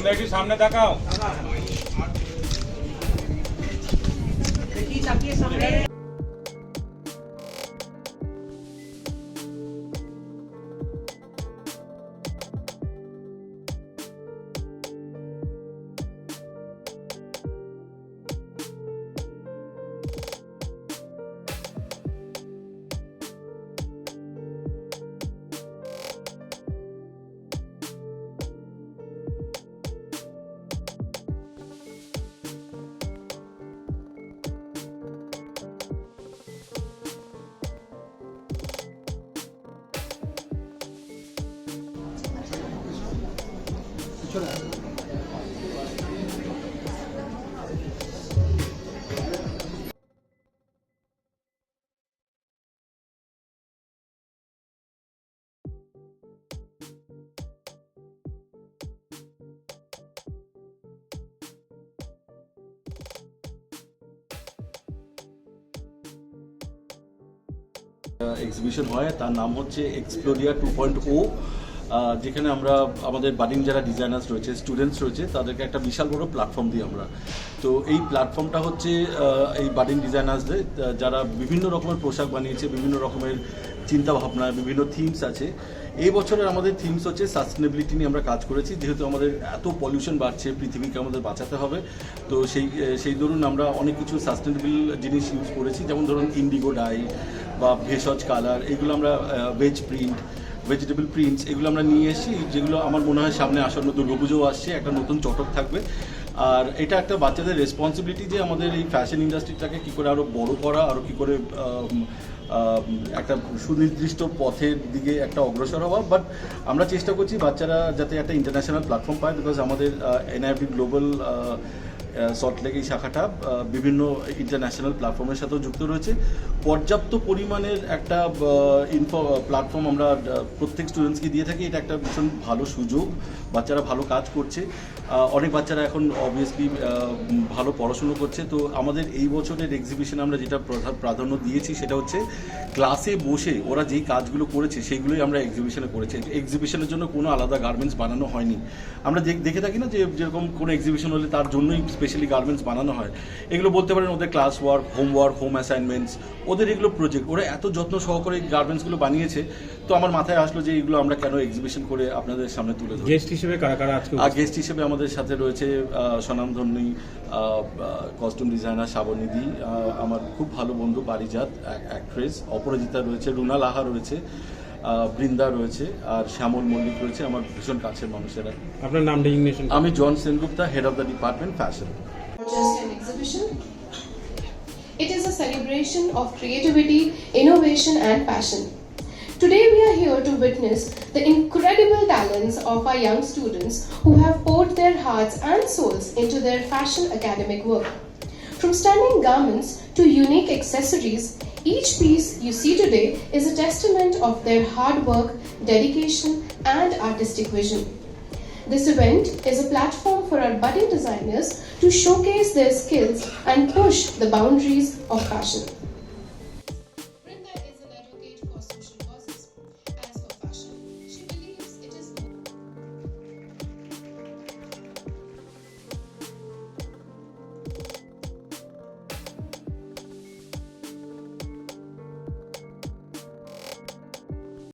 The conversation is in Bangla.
সন্ধ্যা একটু সামনে তাকাও। দেখি চাপিয়ে সামনে। এক্সিবিশন হয়, তার নাম হচ্ছে এক্সপ্লোরিয়া 2.0, যেখানে আমরা আমাদের বাডিং যারা ডিজাইনার্স রয়েছে, স্টুডেন্টস রয়েছে, তাদেরকে একটা বিশাল বড় প্ল্যাটফর্ম দিই আমরা। তো এই প্ল্যাটফর্মটা হচ্ছে এই বাডিং ডিজাইনার্সদের, যারা বিভিন্ন রকমের পোশাক বানিয়েছে, বিভিন্ন রকমের চিন্তা ভাবনা, বিভিন্ন থিমস আছে। এই বছরের আমাদের থিমস হচ্ছে সাস্টেনেবিলিটি নিয়ে আমরা কাজ করেছি, যেহেতু আমাদের এত পলিউশন বাড়ছে, পৃথিবীকে আমাদের বাঁচাতে হবে। তো সেই ধরুন আমরা অনেক কিছু সাস্টেনেবল জিনিস ইউজ করেছি, যেমন ধরুন ইন্ডিগো ডাই বা ভেষজ কালার, এগুলো আমরা ভেজিটেবল প্রিন্টস এগুলো আমরা নিয়ে এসেছি, যেগুলো আমার মনে হয় সামনে আসন্ন দুর্গাপুজোও আসছে, একটা নতুন চটক থাকবে। আর এটা একটা বাচ্চাদের রেসপন্সিবিলিটি যে আমাদের এই ফ্যাশন ইন্ডাস্ট্রিটাকে কী করে আরও বড় করা, আরও কী করে একটা সুনির্দিষ্ট পথের দিকে একটা অগ্রসর হওয়া। বাট আমরা চেষ্টা করছি বাচ্চারা যাতে একটা ইন্টারন্যাশনাল প্ল্যাটফর্ম পায়, বিকজ আমাদের এনআইএফডি গ্লোবাল সল্টলেক এই শাখাটা বিভিন্ন ইন্টারন্যাশনাল প্ল্যাটফর্মের সাথেও যুক্ত রয়েছে। পর্যাপ্ত পরিমাণের একটা প্ল্যাটফর্ম আমরা প্রত্যেক স্টুডেন্টসকে দিয়ে থাকি। এটা একটা ভীষণ ভালো সুযোগ, বাচ্চারা ভালো কাজ করছে, অনেক বাচ্চারা এখন অবভিয়াসলি ভালো পড়াশুনো করছে। তো আমাদের এই বছরের এক্সিবিশনে আমরা যেটা প্রাধান্য দিয়েছি সেটা হচ্ছে ক্লাসে বসে ওরা যেই কাজগুলো করেছে সেইগুলোই আমরা এক্সিবিশনে করেছি। এক্সিবিশনের জন্য কোনো আলাদা গার্মেন্টস বানানো হয়নি। আমরা দেখে থাকি না যে যেরকম কোনো এক্সিবিশন হলে তার জন্যই স্পেশালি গার্মেন্টস বানানো হয়। এগুলো বলতে পারেন ওদের ক্লাস ওয়ার্ক, হোম অ্যাসাইনমেন্টস, ওদের এগুলো প্রজেক্ট, ওরা এত যত্ন সহকারে গার্মেন্টসগুলো বানিয়েছে। তো আমার মাথায় আসলো যে এগুলো আমরা কেন এক্সিবিশন করে আপনাদের সামনে তুলে ধরি। গেস্ট হিসেবে কারা আজকে? গেস্ট হিসেবে আমাদের সাথে রয়েছে স্বনামধন্যী কস্টিউম ডিজাইনার শ্রাবণীদি, আমার খুব ভালো বন্ধু পারিজাত অ্যাক্ট্রেস, অপরাজিতা রয়েছে, রুনা লাহা রয়েছে, বৃন্দা রয়েছে, আর শ্যামল মল্লিক রয়েছে, আমার ভীষণ কাছের মানুষেরা। আপনার নাম ডেজিগনেশন? আমি John Sengupta, head of the department fashion. Just an exhibition. It is a celebration of creativity, innovation and passion. Today we are here to witness the incredible talents of our young students who have poured their hearts and souls into their fashion academic work. From stunning garments to unique accessories, each piece you see today is a testament of their hard work, dedication and artistic vision. This event is a platform for our budding designers to showcase their skills and push the boundaries of fashion.